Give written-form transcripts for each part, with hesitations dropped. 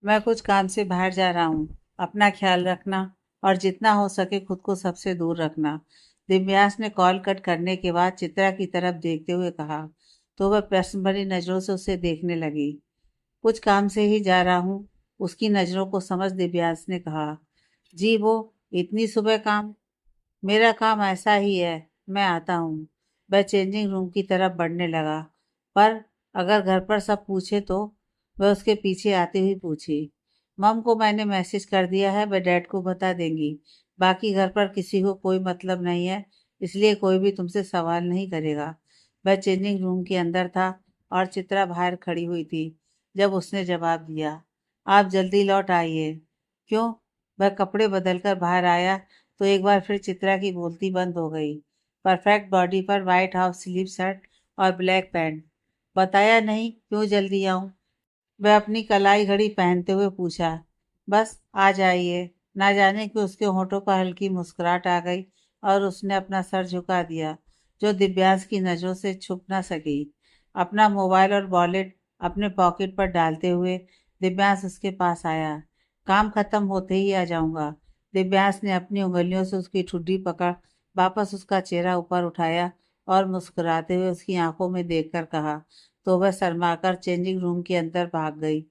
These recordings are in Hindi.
मैं कुछ काम से बाहर जा रहा हूँ। अपना ख्याल रखना और जितना हो सके खुद को सबसे दूर रखना। दिव्यांश ने कॉल कट करने के बाद चित्रा की तरफ देखते हुए कहा, तो वह प्रश्न भरी नजरों से उसे देखने लगी। कुछ काम से ही जा रहा हूँ, उसकी नजरों को समझ दिव्यांश ने कहा। जी वो, इतनी सुबह काम? मेरा काम ऐसा ही है, मैं आता हूँ। वह चेंजिंग रूम की तरफ बढ़ने लगा, पर अगर घर पर सब पूछे तो? वह उसके पीछे आती हुई पूछी। मम को मैंने मैसेज कर दिया है, वह डैड को बता देंगी। बाकी घर पर किसी को कोई मतलब नहीं है, इसलिए कोई भी तुमसे सवाल नहीं करेगा। वह चेंजिंग रूम के अंदर था और चित्रा बाहर खड़ी हुई थी जब उसने जवाब दिया। आप जल्दी लौट आइए। क्यों? वह कपड़े बदलकर बाहर आया तो एक बार फिर चित्रा की बोलती बंद हो गई। परफेक्ट बॉडी पर वाइट हाफ स्लीव शर्ट और ब्लैक पैंट। बताया नहीं क्यों जल्दी आऊं? वह अपनी कलाई घड़ी पहनते हुए पूछा। बस आ जाइए। ना जाने कि उसके होठों पर हल्की मुस्कुराहट आ गई और उसने अपना सर झुका दिया, जो दिव्यांश की नजरों से छुप न सकी। अपना मोबाइल और वॉलेट अपने पॉकेट पर डालते हुए दिव्यांश उसके पास आया। काम खत्म होते ही आ जाऊंगा। दिव्यांश ने अपनी उंगलियों से उसकी ठुड्डी पकड़ वापस उसका चेहरा ऊपर उठाया और मुस्कुराते हुए उसकी आंखों में देखकर कहा, तो वह शर्माकर चेंजिंग रूम के अंदर भाग गई।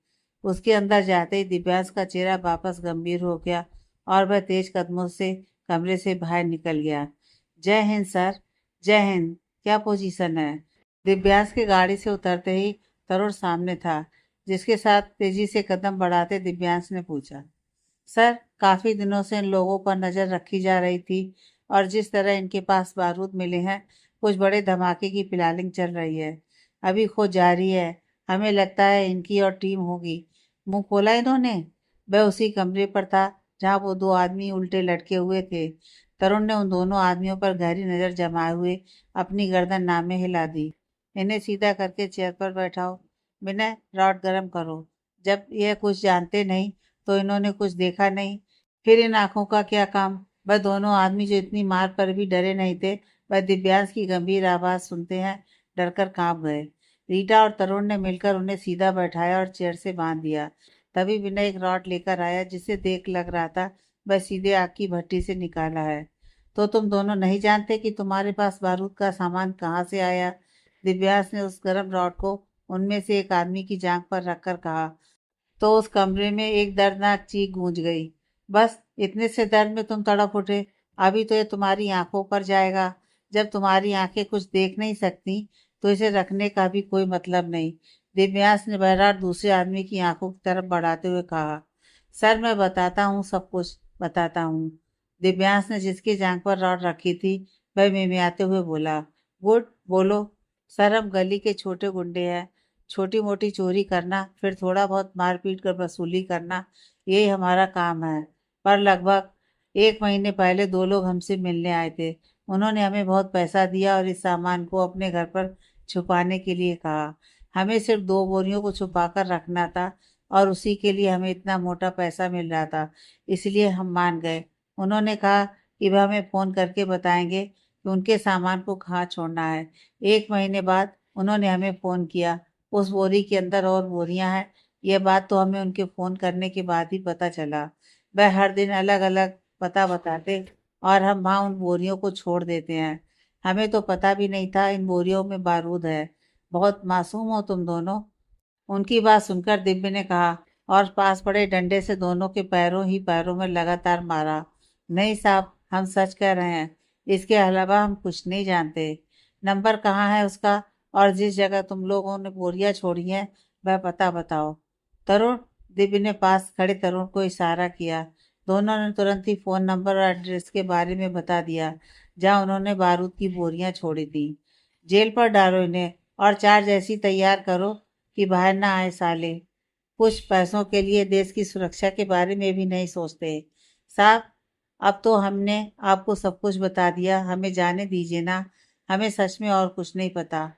उसके अंदर जाते ही दिव्यांश का चेहरा वापस गंभीर हो गया और वह तेज कदमों से कमरे से बाहर निकल गया। जय हिंद सर। जय हिंद। क्या पोजीशन है? दिव्यांश की गाड़ी से उतरते ही तरुण सामने था, जिसके साथ तेजी से कदम बढ़ाते दिव्यांश ने पूछा। सर, काफी दिनों से इन लोगों पर नजर रखी जा रही थी और जिस तरह इनके पास बारूद मिले हैं, कुछ बड़े धमाके की प्लानिंग चल रही है। अभी खोज जारी है। हमें लगता है इनकी और टीम होगी। मुंह खोला इन्होंने। वह उसी कमरे पर था जहां वो दो आदमी उल्टे लटके हुए थे। तरुण ने उन दोनों आदमियों पर गहरी नजर जमाए हुए अपनी गर्दन नामे हिला दी। इन्हें सीधा करके चेयर पर बैठाओ। विनय, रॉड गर्म करो। जब यह कुछ जानते नहीं तो इन्होंने कुछ देखा नहीं, फिर इन आंखों का क्या काम? वह दोनों आदमी जो इतनी मार पर भी डरे नहीं थे, वह दिव्यांश की गंभीर आवाज सुनते हैं डरकर कांप गए। रीटा और तरुण ने मिलकर उन्हें सीधा बैठाया और चेयर से बांध दिया। तभी विनय एक रॉड लेकर आया, जिसे देख लग रहा था वह सीधे आग की भट्टी से निकाला है। तो तुम दोनों नहीं जानते कि तुम्हारे पास बारूद का सामान कहाँ से आया? दिव्यांश ने उस गर्म रॉड को उनमें से एक आदमी की जांघ पर रखकर कहा। तो उस कमरे में एक दर्दनाक चीख गूंज गई। बस इतने से दर्द में तुम तड़प उठे। अभी तो ये तुम्हारी आंखों पर जाएगा। जब तुम्हारी आंखें कुछ देख नहीं सकती तो इसे रखने का भी कोई मतलब नहीं। दिव्यांश ने बहरहाल दूसरे आदमी की आंखों की तरफ बढ़ाते हुए कहा। सर, मैं बताता हूँ, सब कुछ बताता हूँ। दिव्यांश ने जिसकी जांघ पर रॉड रखी थी वह मिमियाते हुए बोला। गुड, बोलो। सर, हम गली के छोटे गुंडे हैं। छोटी मोटी चोरी करना, फिर थोड़ा बहुत मारपीट कर वसूली करना, यही हमारा काम है। पर लगभग 1 महीने पहले दो लोग हमसे मिलने आए थे। उन्होंने हमें बहुत पैसा दिया और इस सामान को अपने घर पर छुपाने के लिए कहा। हमें सिर्फ 2 बोरियों को छुपा कर रखना था और उसी के लिए हमें इतना मोटा पैसा मिल रहा था, इसलिए हम मान गए। उन्होंने कहा कि वह हमें फ़ोन करके बताएंगे कि उनके सामान को कहाँ छोड़ना है। 1 महीने बाद उन्होंने हमें फ़ोन किया। उस बोरी के अंदर और बोरियां हैं। यह बात तो हमें उनके फ़ोन करने के बाद ही पता चला। वह हर दिन अलग अलग पता बताते और हम वहाँ उन बोरियों को छोड़ देते हैं। हमें तो पता भी नहीं था इन बोरियों में बारूद है। बहुत मासूम हो तुम दोनों। उनकी बात सुनकर दिव्य ने कहा और पास पड़े डंडे से दोनों के पैरों ही पैरों में लगातार मारा। नहीं साहब, हम सच कह रहे हैं। इसके अलावा हम कुछ नहीं जानते। नंबर कहाँ है उसका? और जिस जगह तुम लोगों ने बोरियां छोड़ी हैं वह पता बताओ। तरुण। दिव्य ने पास खड़े तरुण को इशारा किया। दोनों ने तुरंत ही फोन नंबर और एड्रेस के बारे में बता दिया जहां उन्होंने बारूद की बोरियां छोड़ी थी। जेल पर डालो इन्हें और चार्ज ऐसी तैयार करो कि बाहर ना आए साले। कुछ पैसों के लिए देश की सुरक्षा के बारे में भी नहीं सोचते। साहब, अब तो हमने आपको सब कुछ बता दिया, हमें जाने दीजिए ना। हमें सच में और कुछ नहीं पता।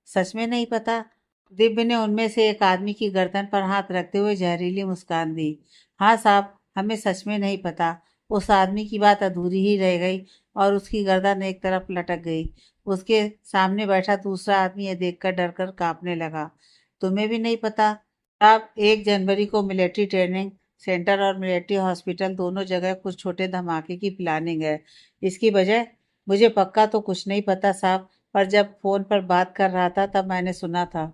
सच में नहीं पता? दिव्य ने उनमें से एक आदमी की गर्दन पर हाथ रखते हुए जहरीली मुस्कान दी। हाँ साहब, हमें सच में नहीं पता। उस आदमी की बात अधूरी ही रह गई और उसकी गर्दन एक तरफ लटक गई। उसके सामने बैठा दूसरा आदमी यह देखकर डर कर कांपने लगा। तुम्हें भी नहीं पता? अब 1 जनवरी को मिलिट्री ट्रेनिंग सेंटर और मिलिट्री हॉस्पिटल दोनों जगह कुछ छोटे धमाके की प्लानिंग है। इसकी वजह मुझे पक्का तो कुछ नहीं पता साहब, पर जब फोन पर बात कर रहा था तब मैंने सुना था।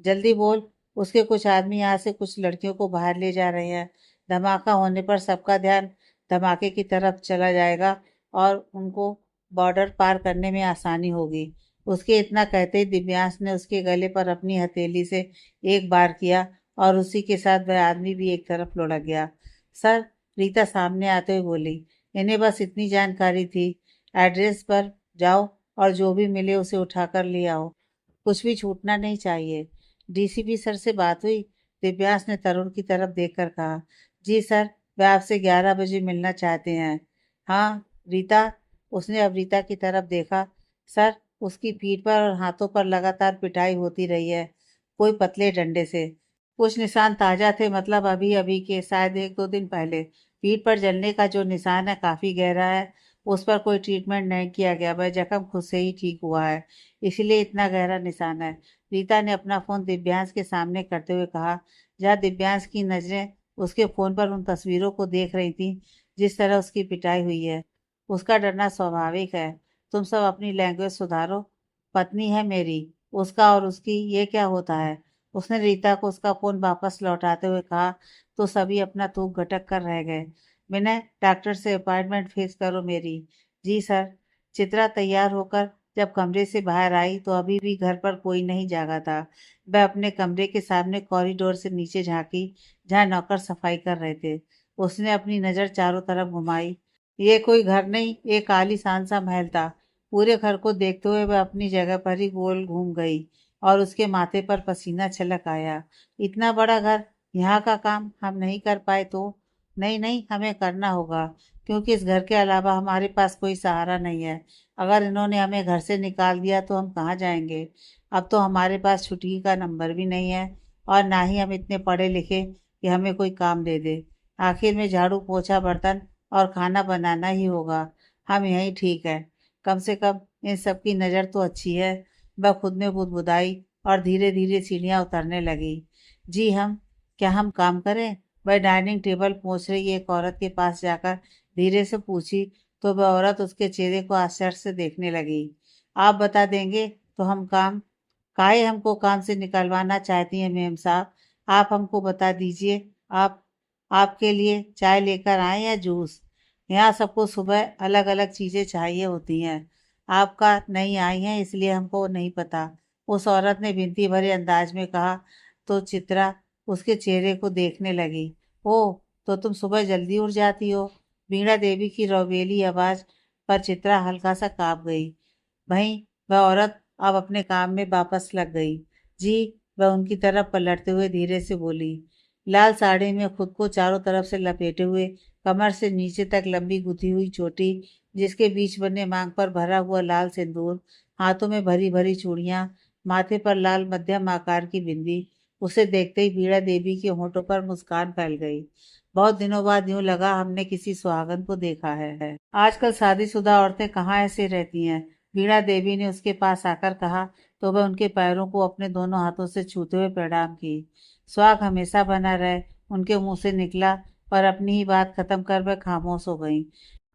जल्दी बोल। उसके कुछ आदमी यहाँ से कुछ लड़कियों को बाहर ले जा रहे हैं। धमाका होने पर सबका ध्यान धमाके की तरफ चला जाएगा और उनको बॉर्डर पार करने में आसानी होगी। उसके इतना कहते ही दिव्यांश ने उसके गले पर अपनी हथेली से एक बार किया और उसी के साथ वह आदमी भी एक तरफ लुढ़क गया। सर, रीता सामने आते हुए बोली, इन्हें बस इतनी जानकारी थी। एड्रेस पर जाओ और जो भी मिले उसे उठाकर ले आओ। कुछ भी छूटना नहीं चाहिए। डीसीपी सर से बात हुई? दिव्यांश ने तरुण की तरफ देखकर कहा, जी सर, वह आपसे 11 बजे मिलना चाहते हैं। हाँ, रीता? उसने अब रीता की तरफ देखा। सर, उसकी पीठ पर और हाथों पर लगातार पिटाई होती रही है, कोई पतले डंडे से। कुछ निशान ताजा थे, मतलब अभी अभी के, शायद 1-2 दिन पहले। पीठ पर जलने का जो निशान है काफी गहरा है। उस पर कोई ट्रीटमेंट नहीं किया गया, वह जख्म खुद से ही ठीक हुआ है, इसलिए इतना गहरा निशान है। रीता ने अपना फोन दिव्यांश के सामने करते हुए कहा। जहाँ दिव्यांश की नजरें उसके फोन पर उन तस्वीरों को देख रही थी जिस तरह उसकी पिटाई हुई है। उसका डरना स्वाभाविक है। तुम सब अपनी लैंग्वेज सुधारो। पत्नी है मेरी, उसका और उसकी ये क्या होता है? उसने रीता को उसका फोन वापस लौटाते हुए कहा। तो सभी अपना थूक गटक कर रह गए। विनय, डॉक्टर से अपॉइंटमेंट फिक्स करो मेरी। जी सर। चित्रा तैयार होकर जब कमरे से बाहर आई तो अभी भी घर पर कोई नहीं जागा था। वह अपने कमरे के सामने कॉरिडोर से नीचे झांकी, जहाँ नौकर सफाई कर रहे थे। उसने अपनी नजर चारों तरफ घुमाई। ये कोई घर नहीं, एक आलीशान सा महल था। पूरे घर को देखते हुए वह अपनी जगह पर ही गोल घूम गई और उसके माथे पर पसीना छलक आया। इतना बड़ा घर, यहाँ का काम हम नहीं कर पाए तो? नहीं नहीं, हमें करना होगा, क्योंकि इस घर के अलावा हमारे पास कोई सहारा नहीं है। अगर इन्होंने हमें घर से निकाल दिया तो हम कहाँ जाएंगे? अब तो हमारे पास छुट्टी का नंबर भी नहीं है, और ना ही हम इतने पढ़े लिखे कि हमें कोई काम दे दे। आखिर में झाड़ू पोछा बर्तन और खाना बनाना ही होगा। हम यहीं ठीक है। कम से कम इन सब की नज़र तो अच्छी है। वह खुद में बुदबुदाई और धीरे धीरे सीढ़ियाँ उतरने लगी। जी हम, क्या हम काम करें? वह डाइनिंग टेबल पहुंच रही एक औरत के पास जाकर धीरे से पूछी, तो वह औरत उसके चेहरे को आश्चर्य से देखने लगी। आप बता देंगे तो हम काम, काहे हमको काम से निकलवाना चाहती हैं मेम साहब? आप हमको बता दीजिए। आप आपके लिए चाय लेकर आए या जूस? यहाँ सबको सुबह अलग अलग चीज़ें चाहिए होती हैं। आपका नहीं आई हैं इसलिए हमको नहीं पता। उस औरत ने विनती भरे अंदाज में कहा। तो चित्रा उसके चेहरे को देखने लगी। ओह, तो तुम सुबह जल्दी उठ जाती हो? वीणा देवी की रौबेली आवाज़ पर चित्रा हल्का सा काँप गई। वहीं वह औरत अब अपने काम में वापस लग गई। जी, वह उनकी तरफ पलटते हुए धीरे से बोली। लाल साड़ी में खुद को चारों तरफ से लपेटे हुए, कमर से नीचे तक लंबी गुथी हुई चोटी, जिसके बीच बने मांग पर भरा हुआ लाल सिंदूर, हाथों में भरी भरी चूड़ियां, माथे पर लाल मध्यम आकार की बिंदी। उसे देखते ही वीणा देवी के होठों पर मुस्कान फैल गई। बहुत दिनों बाद यूं लगा हमने किसी सुहागन को देखा है। आजकल शादीशुदा औरतें कहाँ ऐसे रहती हैं? वीणा देवी ने उसके पास आकर कहा, तो वह उनके पैरों को अपने दोनों हाथों से छूते हुए प्रणाम की। सुहाग हमेशा बना रहे, उनके मुंह से निकला, पर अपनी ही बात खत्म कर वह खामोश हो गई।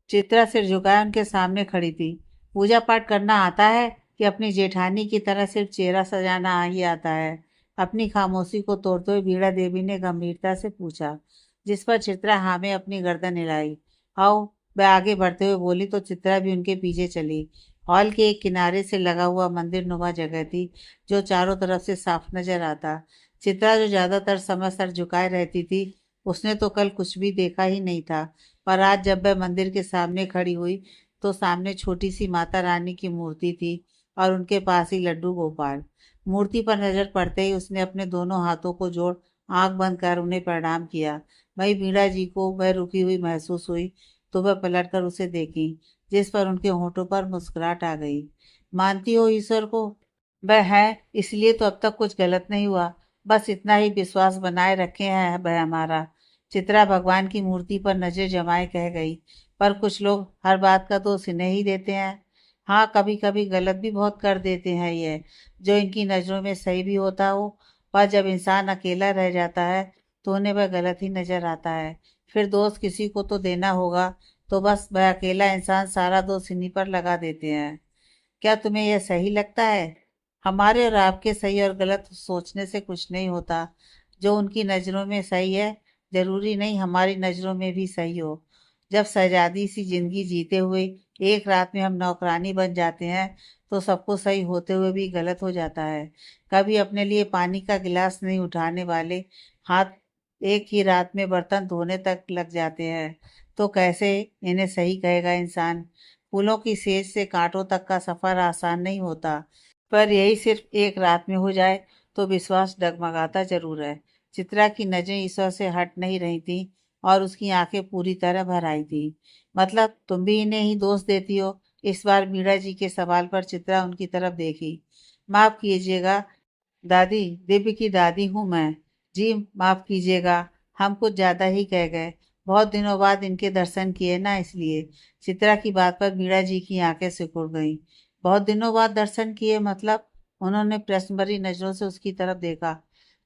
चित्रा सिर झुकाए उनके सामने खड़ी थी। पूजा पाठ करना आता है कि अपनी जेठानी की तरह सिर्फ चेहरा सजाना ही आता है? अपनी खामोशी को तोड़ते हुए वीणा देवी ने गंभीरता से पूछा, जिस पर चित्रा हाँ में अपनी गर्दन हिलाई। आओ, वह आगे बढ़ते हुए बोली तो चित्रा भी उनके पीछे चली। हॉल के एक किनारे से लगा हुआ मंदिर नुमा जगह थी, जो चारों तरफ से साफ नजर आता। चित्रा जो ज्यादातर समय सर झुकाए रहती थी, उसने तो कल कुछ भी देखा ही नहीं था, पर आज जब वह मंदिर के सामने खड़ी हुई तो सामने छोटी सी माता रानी की मूर्ति थी और उनके पास ही लड्डू गोपाल। मूर्ति पर नजर पड़ते ही उसने अपने दोनों हाथों को जोड़ आंख बंद कर उन्हें प्रणाम किया। वही वीणा जी को वह रुकी हुई महसूस हुई, तो वह पलटकर उसे देखी, जिस पर उनके होठों पर मुस्कुराहट आ गई। मानती हो ईश्वर को? वह है, इसलिए तो अब तक कुछ गलत नहीं हुआ। बस इतना ही विश्वास बनाए रखे हैं वह हमारा। चित्रा भगवान की मूर्ति पर नजर जमाए कह गई। पर कुछ लोग हर बात का दोष इन्हें ही देते हैं। हाँ, कभी कभी गलत भी बहुत कर देते हैं ये, जो इनकी नजरों में सही भी होता हो। पर जब इंसान अकेला रह जाता है तो उन्हें वह गलत ही नजर आता है। फिर दोस्त किसी को तो देना होगा, तो बस वह अकेला इंसान सारा दोष इन्हीं पर लगा देते हैं। क्या तुम्हें यह सही लगता है? हमारे और आपके सही और गलत सोचने से कुछ नहीं होता। जो उनकी नज़रों में सही है, जरूरी नहीं हमारी नज़रों में भी सही हो। जब शहजादी सी जिंदगी जीते हुए एक रात में हम नौकरानी बन जाते हैं, तो सब कुछ सही होते हुए भी गलत हो जाता है। कभी अपने लिए पानी का गिलास नहीं उठाने वाले हाथ एक ही रात में बर्तन धोने तक लग जाते हैं, तो कैसे इन्हें सही कहेगा इंसान? फूलों की सेज से कांटों तक का सफर आसान नहीं होता, पर यही सिर्फ एक रात में हो जाए तो विश्वास डगमगाता जरूर है। चित्रा की नजरें ईश्वर से हट नहीं रही थी और उसकी आंखें पूरी तरह भर आई थी। मतलब तुम भी इन्हें ही दोष देती हो? इस बार मीरा जी के सवाल पर चित्रा उनकी तरफ देखी। माफ कीजिएगा दादी, दिव्य की दादी हूँ मैं। जी माफ कीजिएगा, हम कुछ ज्यादा ही कह गए। बहुत दिनों बाद इनके दर्शन किए ना, इसलिए। चित्रा की बात पर मीरा जी की आंखें सिकुड़ गईं। बहुत दिनों बाद दर्शन किए मतलब? उन्होंने प्रश्न भरी नजरों से उसकी तरफ देखा।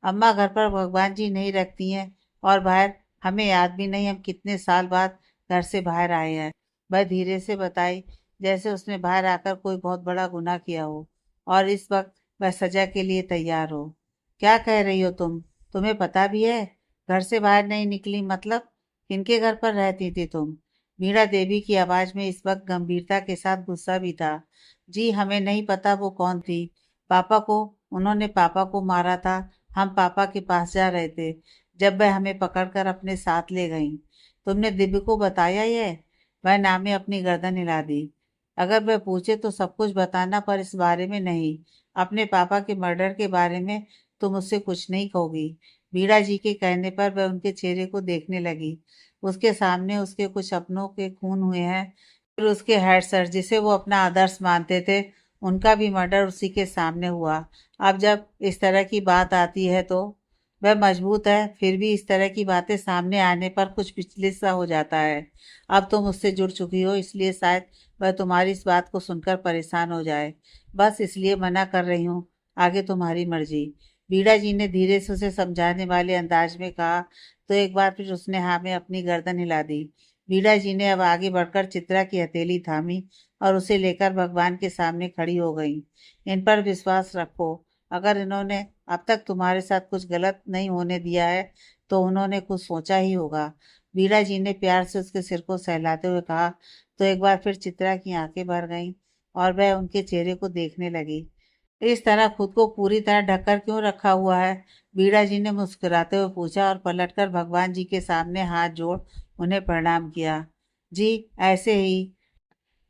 अम्मा घर पर भगवान जी नहीं रखती हैं, और बाहर हमें याद भी नहीं हम कितने साल बाद घर से बाहर आए हैं। वह धीरे से बताई, जैसे उसने बाहर आकर कोई बहुत बड़ा गुनाह किया हो और इस वक्त वह सजा के लिए तैयार हो। क्या कह रही हो तुम? तुम्हें पता भी है? घर से बाहर नहीं निकली मतलब? किनके घर पर रहती थी तुम? मीरा देवी की आवाज में इस वक्त गंभीरता के साथ गुस्सा भी था। जी हमें नहीं पता वो कौन थी। पापा को उन्होंने पापा को मारा था। हम पापा के पास जा रहे थे जब वह हमें पकड़कर अपने साथ ले गईं। तुमने दिव्य को बताया ये? वह नामे अपनी गर्दन हिला दी। अगर वह पूछे तो सब कुछ बताना, पर इस बारे में नहीं। अपने पापा के मर्डर के बारे में तो मुझसे कुछ नहीं कहोगी। मीरा जी के कहने पर वह उनके चेहरे को देखने लगी। उसके सामने उसके कुछ अपनों के खून हुए हैं। फिर उसके हेड सर, जिसे वो अपना आदर्श मानते थे, उनका भी मर्डर उसी के सामने हुआ। अब जब इस तरह की बात आती है तो वह मजबूत है, फिर भी इस तरह की बातें सामने आने पर कुछ विचलित सा हो जाता है। अब तुम मुझसे जुड़ चुकी हो, इसलिए शायद वह तुम्हारी इस बात को सुनकर परेशान हो जाए। बस इसलिए मना कर रही हूँ, आगे तुम्हारी मर्जी। बीड़ा जी ने धीरे से उसे समझाने वाले अंदाज में कहा, तो एक बार फिर उसने हाँ में अपनी गर्दन हिला दी। बीड़ा जी ने अब आगे बढ़कर चित्रा की हथेली थामी और उसे लेकर भगवान के सामने खड़ी हो गई। इन पर विश्वास रखो। अगर इन्होंने अब तक तुम्हारे साथ कुछ गलत नहीं होने दिया है, तो उन्होंने कुछ सोचा ही होगा। बीड़ा जी ने प्यार से उसके सिर को सहलाते हुए कहा। तो एक बार फिर चित्रा की आंखें भर गईं और वह उनके चेहरे को देखने लगी। इस तरह खुद को पूरी तरह ढककर क्यों रखा हुआ है? बीड़ा जी ने मुस्कुराते हुए पूछा और पलटकर भगवान जी के सामने हाथ जोड़ उन्हें प्रणाम किया। जी ऐसे ही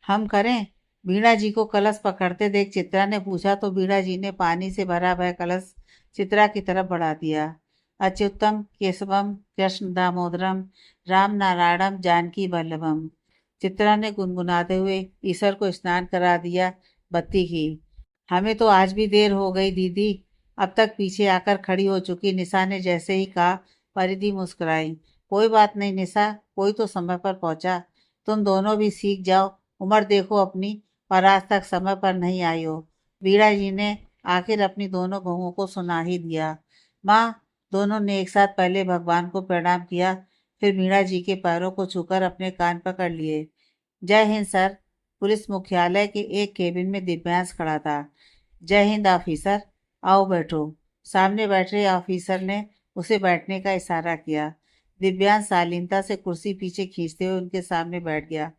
हम करें? बीड़ा जी को कलश पकड़ते देख चित्रा ने पूछा, तो बीड़ा जी ने पानी से भरा वह कलश चित्रा की तरफ बढ़ा दिया। अच्युतम केशवम कृष्ण दामोदरम राम नारायणम जानकी वल्लभम। चित्रा ने गुनगुनाते हुए ईश्वर को स्नान करा दिया। बत्ती की। हमें तो आज भी देर हो गई दीदी। अब तक पीछे आकर खड़ी हो चुकी निशा ने जैसे ही कहा, परिधि मुस्कुराई। कोई बात नहीं निशा, कोई तो समय पर पहुंचा। तुम दोनों भी सीख जाओ। उम्र देखो अपनी, और आज तक समय पर नहीं आई हो। वीरा जी ने आखिर अपनी दोनों बहुओं को सुना ही दिया। माँ, दोनों ने एक साथ पहले भगवान को प्रणाम किया, फिर मीरा जी के पैरों को छूकर अपने कान पकड़ लिए। जय हिंद सर। पुलिस मुख्यालय के एक केबिन में दिव्यांश खड़ा था। जय हिंद ऑफिसर, आओ बैठो। सामने बैठे ऑफिसर ने उसे बैठने का इशारा किया। दिव्यांश शालीनता से कुर्सी पीछे खींचते हुए उनके सामने बैठ गया।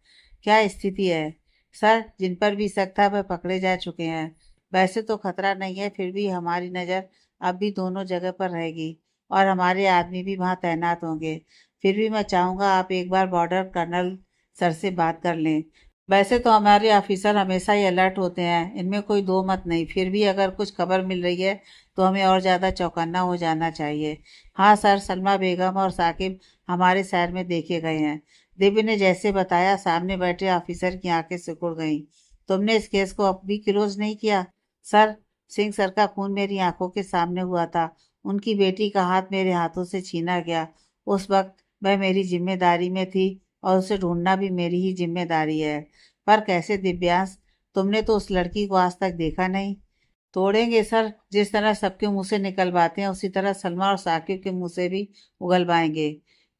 क्या स्थिति है? सर, जिन पर भी शक था वह पकड़े जा चुके हैं। वैसे तो खतरा नहीं है, फिर भी हमारी नज़र अब भी दोनों जगह पर रहेगी और हमारे आदमी भी वहां तैनात होंगे। फिर भी मैं चाहूंगा आप एक बार बॉर्डर कर्नल सर से बात कर लें। वैसे तो हमारे ऑफिसर हमेशा ही अलर्ट होते हैं, इनमें कोई दो मत नहीं। फिर भी अगर कुछ खबर मिल रही है तो हमें और ज़्यादा चौकन्ना हो जाना चाहिए। हाँ सर, सलमा बेगम और साकिब हमारे शहर में देखे गए हैं। दिव्य ने जैसे बताया, सामने बैठे ऑफिसर की आंखें सिकुड़ गईं। तुमने इस केस को अब भी क्लोज नहीं किया? सर, सिंह सर का खून मेरी आंखों के सामने हुआ था। उनकी बेटी का हाथ मेरे हाथों से छीना गया। उस वक्त वह मेरी जिम्मेदारी में थी और उसे ढूंढना भी मेरी ही जिम्मेदारी है। पर कैसे दिव्यांश? तुमने तो उस लड़की को आज तक देखा नहीं। तोड़ेंगे सर, जिस तरह सबके मुंह से निकलवाते हैं उसी तरह सलमा और साकिब के मुंह से भी उगलवाएंगे।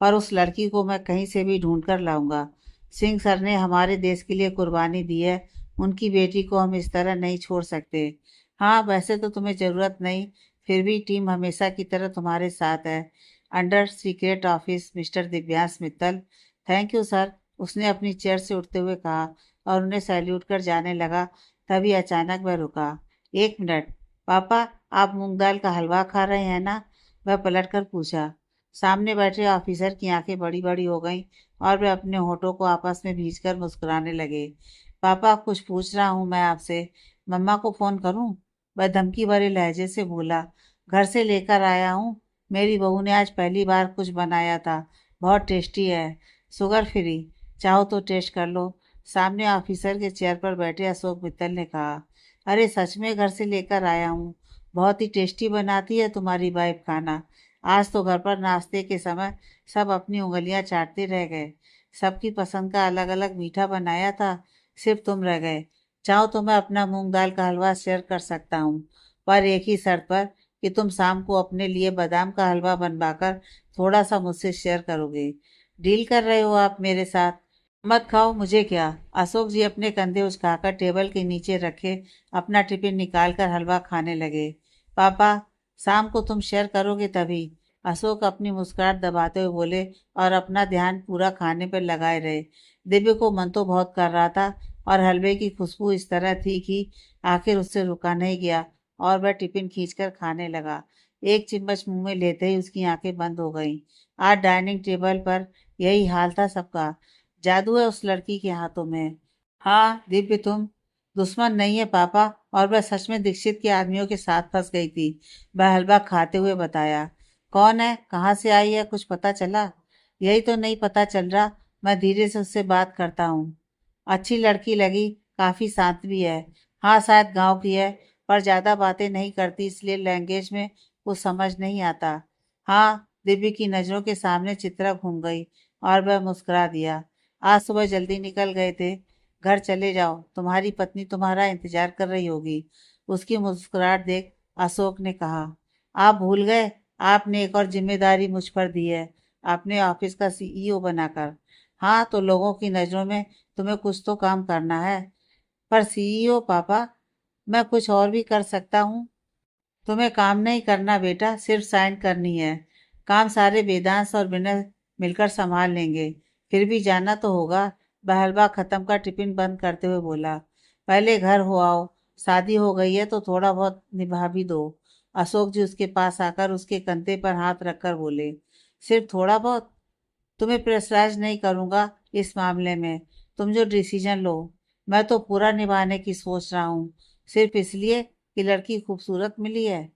पर उस लड़की को मैं कहीं से भी ढूंढ कर लाऊंगा। सिंह सर ने हमारे देश के लिए कुर्बानी दी है, उनकी बेटी को हम इस तरह नहीं छोड़ सकते। हाँ, वैसे तो तुम्हें ज़रूरत नहीं, फिर भी टीम हमेशा की तरह तुम्हारे साथ है। Under secret office mister Divyansh Mittal. Thank you sir, उसने अपनी चेयर से उठते हुए कहा और उन्हें सैल्यूट कर जाने लगा। तभी अचानक वह रुका। एक मिनट पापा, आप मूंग दाल का हलवा खा रहे हैं ना? वह पलट कर पूछा। सामने बैठे ऑफिसर की आंखें बड़ी बड़ी हो गईं और वे अपने होठों को आपस में भींचकर मुस्कुराने लगे। पापा, कुछ पूछ रहा हूँ मैं आपसे। मम्मा को फोन करूँ? वह धमकी भरे लहजे से बोला। घर से लेकर आया हूँ, मेरी बहू ने आज पहली बार कुछ बनाया था, बहुत टेस्टी है। शुगर फ्री, चाहो तो टेस्ट कर लो। सामने ऑफिसर के चेयर पर बैठे अशोक मित्तल ने कहा। अरे सच में घर से लेकर आया हूँ, बहुत ही टेस्टी बनाती है तुम्हारी वाइफ खाना। आज तो घर पर नाश्ते के समय सब अपनी उंगलियां चाटते रह गए। सबकी पसंद का अलग अलग मीठा बनाया था, सिर्फ तुम रह गए। चाहो तो मैं अपना मूंग दाल का हलवा शेयर कर सकता हूँ, पर एक ही शर्त पर कि तुम शाम को अपने लिए बादाम का हलवा बनवाकर थोड़ा सा मुझसे शेयर करोगे। डील कर रहे हो आप मेरे साथ? मत खाओ, मुझे क्या। अशोक जी अपने कंधे उचकाकर टेबल के नीचे रखे अपना टिफिन निकालकर हलवा खाने लगे। पापा, शाम को तुम शेयर करोगे तभी। अशोक अपनी मुस्कुराहट दबाते हुए बोले और अपना ध्यान पूरा खाने पर लगाए रहे। दिव्य को मन तो बहुत कर रहा था और हलवे की खुशबू इस तरह थी कि आखिर उससे रुका नहीं गया और वह टिफिन खींचकर खाने लगा। एक चिम्मच मुंह में लेते ही उसकी आंखें बंद हो गईं। आज डाइनिंग टेबल पर यही हाल था सबका। जादू है उस लड़की के हाथों में। हाँ दिव्य, तुम दुश्मन नहीं है पापा, और वह सच में दीक्षित के आदमियों के साथ फंस गई थी। वह हलवा खाते हुए बताया। कौन है, कहाँ से आई है, कुछ पता चला? यही तो नहीं पता चल रहा, मैं धीरे से उससे बात करता हूँ। अच्छी लड़की लगी, काफी शांत भी है। हाँ, शायद गांव की है, पर ज्यादा बातें नहीं करती इसलिए लैंग्वेज में कुछ समझ नहीं आता। हाँ, दिव्य की नजरों के सामने चित्रा घूम गई और वह मुस्कुरा दिया। आज सुबह जल्दी निकल गए थे, घर चले जाओ, तुम्हारी पत्नी तुम्हारा इंतजार कर रही होगी। उसकी मुस्कुराहट देख अशोक ने कहा। आप भूल गए, आपने एक और जिम्मेदारी मुझ पर दी है, अपने ऑफिस का सीईओ बनाकर। हाँ, तो लोगों की नज़रों में तुम्हें कुछ तो काम करना है। पर सीईओ पापा, मैं कुछ और भी कर सकता हूँ। तुम्हें काम नहीं करना बेटा, सिर्फ साइन करनी है। काम सारे वेदांश और विनय मिलकर संभाल लेंगे। फिर भी जाना तो होगा। बहलवा खत्म का टिफिन बंद करते हुए बोला। पहले घर हो आओ, शादी हो गई है तो थोड़ा बहुत निभा भी दो। अशोक जी उसके पास आकर उसके कंधे पर हाथ रखकर बोले। सिर्फ थोड़ा बहुत? तुम्हें प्रेशराइज नहीं करूंगा इस मामले में, तुम जो डिसीजन लो। मैं तो पूरा निभाने की सोच रहा हूँ, सिर्फ इसलिए कि लड़की खूबसूरत मिली है,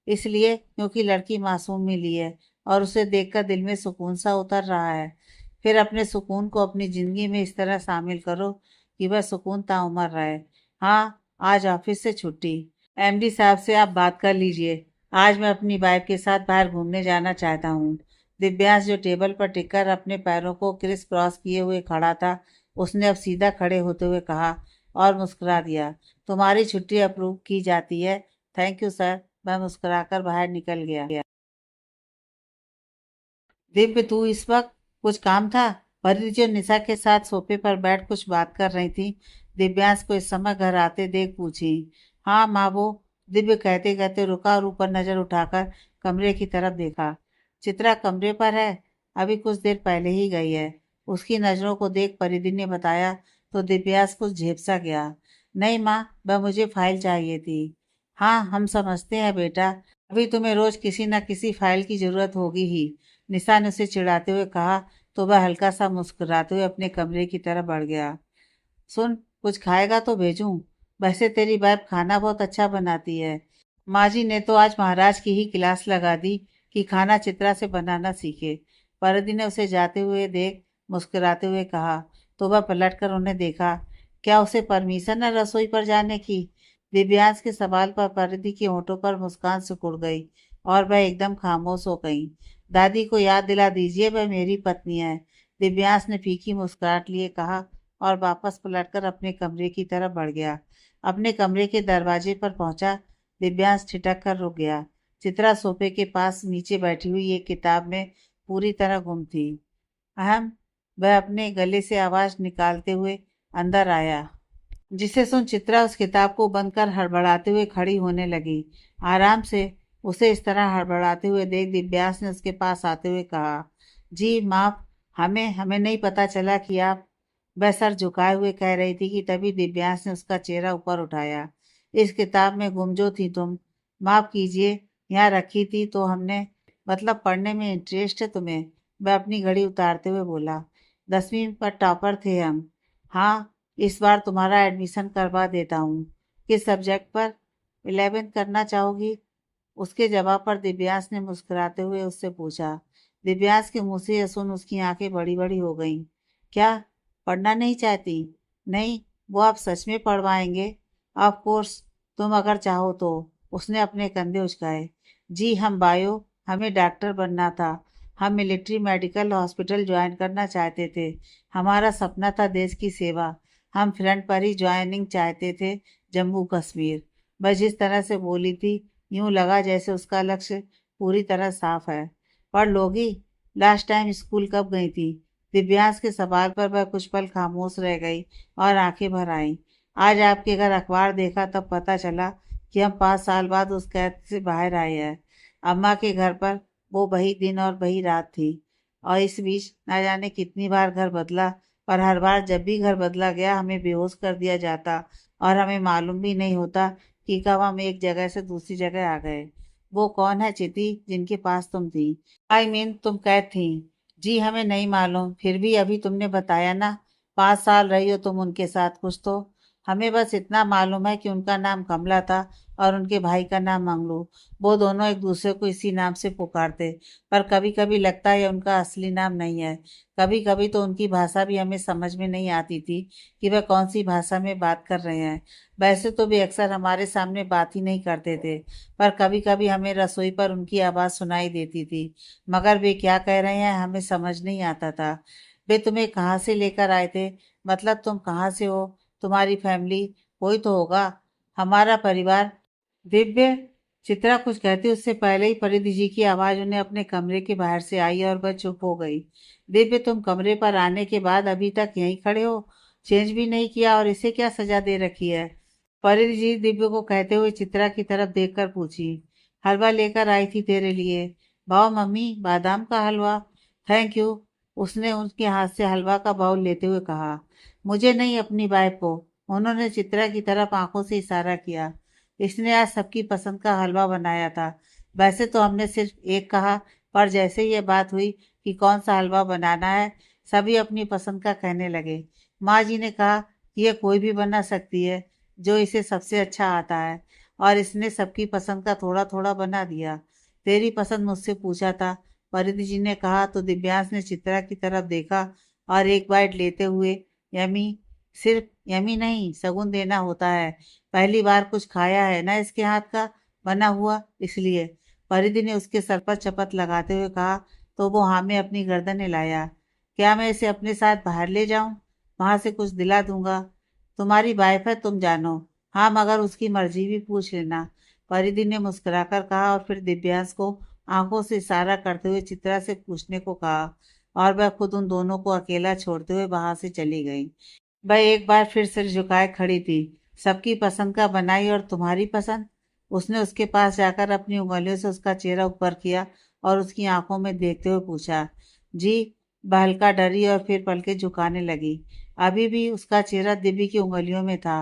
इसलिए क्योंकि लड़की मासूम मिली है और उसे देखकर दिल में सुकून सा उतर रहा है। फिर अपने सुकून को अपनी ज़िंदगी में इस तरह शामिल करो कि वह सुकून ताउम्र रहे। हाँ, आज ऑफिस से छुट्टी। एमडी साहब से आप बात कर लीजिए। आज मैं अपनी वाइफ के साथ बाहर घूमने जाना चाहता हूँ। दिव्यांश जो टेबल पर टिककर अपने पैरों को क्रिस क्रॉस किए हुए खड़ा था, उसने अब सीधा खड़े होते हुए कहा और मुस्कुरा दिया। तुम्हारी छुट्टी अप्रूव की जाती है। Thank you sir. वह मुस्कुराकर बाहर निकल गया। दिव्य, तू इस वक्त कुछ काम था? परी जो निशा के साथ सोफे पर बैठ कुछ बात कर रही थी, दिव्यांश को इस समय घर आते देख पूछी। हाँ माँ, वो। दिव्य कहते कहते रुका और ऊपर नजर उठाकर कमरे की तरफ देखा। चित्रा कमरे पर है, अभी कुछ देर पहले ही गई है। उसकी नजरों को देख परिधि ने बताया तो दिव्यांश कुछ झेपसा गया। नहीं माँ, वह मुझे फाइल चाहिए थी। हाँ, हम समझते हैं बेटा, अभी तुम्हें रोज किसी न किसी फाइल की जरूरत होगी ही। निशा ने उसे चिढ़ाते हुए कहा तो वह हल्का सा मुस्कुराते हुए अपने कमरे की तरफ बढ़ गया। सुन, कुछ खाएगा तो भेजूं? वैसे तेरी वाइफ खाना बहुत अच्छा बनाती है। माँ जी ने तो आज महाराज की ही क्लास लगा दी कि खाना चित्रा से बनाना सीखे। परदी ने उसे जाते हुए देख मुस्कुराते हुए कहा तो वह पलटकर उन्हें देखा। क्या उसे परमिशन है रसोई पर जाने की? दिव्यांश के सवाल पर परिधि के होठों पर मुस्कान सिकुड़ गई और वह एकदम खामोश हो गई। दादी को याद दिला दीजिए, वह मेरी पत्नी है। दिव्यांश ने फीकी मुस्कुराहट लिए कहा और वापस पलटकर अपने कमरे की तरफ बढ़ गया। अपने कमरे के दरवाजे पर पहुंचा दिव्यांश ठिठक कर रुक गया। चित्रा सोफे के पास नीचे बैठी हुई एक किताब में पूरी तरह गुम थी। अहम, वह अपने गले से आवाज निकालते हुए अंदर आया, जिसे सुन चित्रा उस किताब को बंद कर हड़बड़ाते हुए खड़ी होने लगी। आराम से उसे इस तरह हड़बड़ाते हुए देख दिव्यांश ने उसके पास आते हुए कहा, जी माफ, हमें हमें नहीं पता चला कि आप। वह सर झुकाए हुए कह रही थी कि तभी दिव्यांश ने उसका चेहरा ऊपर उठाया। इस किताब में गुम जो थी तुम, माफ कीजिए, यहाँ रखी थी तो हमने, मतलब पढ़ने में इंटरेस्ट है तुम्हें? वह अपनी घड़ी उतारते हुए बोला, 10वीं पर टॉपर थे हम। हाँ, इस बार तुम्हारा एडमिशन करवा देता हूँ। किस सब्जेक्ट पर? 11th करना चाहोगी? उसके जवाब पर दिव्यांश ने मुस्कुराते हुए उससे पूछा। दिव्यांश के मुंह से यह सुन उसकी आंखें बड़ी बड़ी हो गईं। क्या, पढ़ना नहीं चाहती? नहीं, वो आप सच में पढ़वाएंगे? ऑफ कोर्स, तुम अगर चाहो तो। उसने अपने कंधे उचकाए। जी हम बायो, हमें डॉक्टर बनना था। हम मिलिट्री मेडिकल हॉस्पिटल ज्वाइन करना चाहते थे। हमारा सपना था देश की सेवा। हम फ्रंट पर ही ज्वाइनिंग चाहते थे, जम्मू कश्मीर। वह जिस तरह से बोली थी, यूं लगा जैसे उसका लक्ष्य पूरी तरह साफ है। पढ़ लोगी? लास्ट टाइम स्कूल कब गई थी? दिव्यांश के सवाल पर वह कुछ पल खामोश रह गई और आंखें भर आईं। आज आपके घर अखबार देखा तब पता चला कि हम 5 साल बाद उस कैद से बाहर आए हैं। अम्मा के घर पर वो वही दिन और वही रात थी, और इस बीच न जाने कितनी बार घर बदला, पर हर बार जब भी घर बदला गया हमें बेहोश कर दिया जाता और हमें मालूम भी नहीं होता कि कब हम एक जगह से दूसरी जगह आ गए। वो कौन है चिति जिनके पास तुम थी? तुम कैद थी? जी हमें नहीं मालूम, फिर भी अभी तुमने बताया ना, 5 साल रही हो तुम उनके साथ। कुछ तो हमें बस इतना मालूम है कि उनका नाम कमला था और उनके भाई का नाम मंगलू। वो दोनों एक दूसरे को इसी नाम से पुकारते, पर कभी कभी लगता है ये उनका असली नाम नहीं है। कभी कभी तो उनकी भाषा भी हमें समझ में नहीं आती थी कि वह कौन सी भाषा में बात कर रहे हैं। वैसे तो वे अक्सर हमारे सामने बात ही नहीं करते थे, पर कभी कभी हमें रसोई पर उनकी आवाज़ सुनाई देती थी, मगर वे क्या कह रहे हैं हमें समझ नहीं आता था। वे तुम्हें कहाँ से लेकर आए थे? मतलब तुम कहाँ से हो? तुम्हारी फैमिली कोई तो होगा, हमारा परिवार। दिव्य, चित्रा कुछ कहती उससे पहले ही परिधि जी की आवाज उन्हें अपने कमरे के बाहर से आई और वह चुप हो गई। दिव्य, तुम कमरे पर आने के बाद अभी तक यहीं खड़े हो, चेंज भी नहीं किया, और इसे क्या सजा दे रखी है? परिधि जी दिव्य को कहते हुए चित्रा की तरफ देखकर पूछी। हलवा लेकर आई थी तेरे लिए। भाव मम्मी, बादाम का हलवा। Thank you. उसने उसके हाथ से हलवा का बाउल लेते हुए कहा। मुझे नहीं, अपनी वाइफ को। उन्होंने चित्रा की तरफ आंखों से इशारा किया। इसने आज सबकी पसंद का हलवा बनाया था। वैसे तो हमने सिर्फ एक कहा, पर जैसे ये बात हुई कि कौन सा हलवा बनाना है, सभी अपनी पसंद का कहने लगे। माँ जी ने कहा कि ये कोई भी बना सकती है जो इसे सबसे अच्छा आता है, और इसने सबकी पसंद का थोड़ा थोड़ा बना दिया। तेरी पसंद मुझसे पूछा था, परिधि जी ने कहा तो दिव्यांश ने चित्रा की तरफ देखा और एक बाइट लेते हुए, यमी, सिर्फ यमी नहीं, सगुन देना होता है। पहली बार कुछ खाया है ना इसके हाथ का बना हुआ, इसलिए। परिधि ने उसके सर पर चपत लगाते हुए कहा, तो वो हाँ में अपनी गर्दन हिलाया। क्या मैं इसे अपने साथ बाहर ले जाऊं? वहां से कुछ दिला दूंगा। तुम्हारी वाइफ है, तुम जानो। हाँ, मगर उसकी मर्जी भी पूछ लेना। परिधि ने मुस्कुराकर कहा और फिर दिव्यांश को आंखों से इशारा करते हुए चित्रा से पूछने को कहा, और वह खुद उन दोनों को अकेला छोड़ते हुए वहां से चली गई। वह एक बार फिर सिर झुकाए खड़ी थी। सबकी पसंद का बनाई और तुम्हारी पसंद? उसने उसके पास जाकर अपनी उंगलियों से उसका चेहरा ऊपर किया और उसकी आंखों में देखते हुए पूछा। जी। वह हल्का डरी और फिर पलके झुकाने लगी। अभी भी उसका चेहरा दिव्य की उंगलियों में था।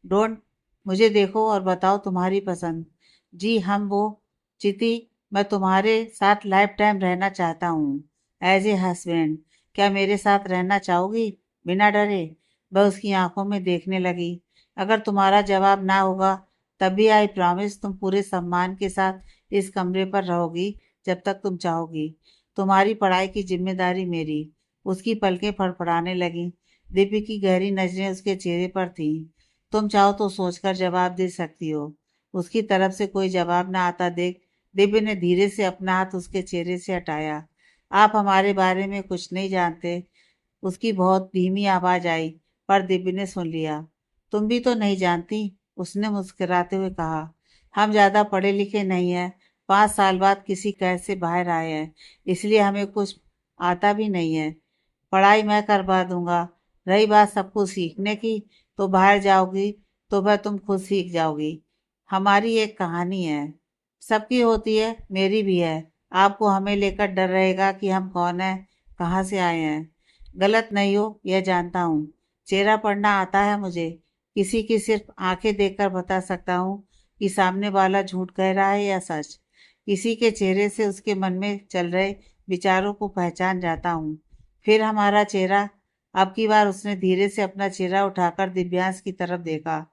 डोंट, मुझे देखो और बताओ तुम्हारी पसंद। जी हम वो, चिति, मैं तुम्हारे साथ लाइफ टाइम रहना चाहता हूँ, एज ए हस्बैंड। क्या मेरे साथ रहना चाहोगी, बिना डरे? वह उसकी आंखों में देखने लगी। अगर तुम्हारा जवाब ना होगा, तब भी आई प्रॉमिस तुम पूरे सम्मान के साथ इस कमरे पर रहोगी जब तक तुम चाहोगी। तुम्हारी पढ़ाई की जिम्मेदारी मेरी। उसकी पलकें फड़फड़ाने लगीं। दिव्य की गहरी नजरें उसके चेहरे पर थीं। तुम चाहो तो सोचकर जवाब दे सकती हो। उसकी तरफ से कोई जवाब ना आता देख दिव्य ने धीरे से अपना हाथ उसके चेहरे से हटाया। आप हमारे बारे में कुछ नहीं जानते। उसकी बहुत धीमी आवाज आई, पर दिव्य ने सुन लिया। तुम भी तो नहीं जानती, उसने मुस्कुराते हुए कहा। हम ज़्यादा पढ़े लिखे नहीं हैं, 5 साल बाद किसी कैद से बाहर आए हैं, इसलिए हमें कुछ आता भी नहीं है। पढ़ाई मैं करवा दूंगा। रही बात सब कुछ सीखने की, तो बाहर जाओगी तो वह तुम खुद सीख जाओगी। हमारी एक कहानी है, सबकी होती है, मेरी भी है। आपको हमें लेकर डर रहेगा कि हम कौन हैं, कहाँ से आए हैं। गलत नहीं हो यह जानता हूँ। चेहरा पढ़ना आता है मुझे। किसी की सिर्फ आंखें देखकर बता सकता हूँ कि सामने वाला झूठ कह रहा है या सच। किसी के चेहरे से उसके मन में चल रहे विचारों को पहचान जाता हूँ। फिर हमारा चेहरा। अब की बार उसने धीरे से अपना चेहरा उठाकर दिव्यांश की तरफ देखा।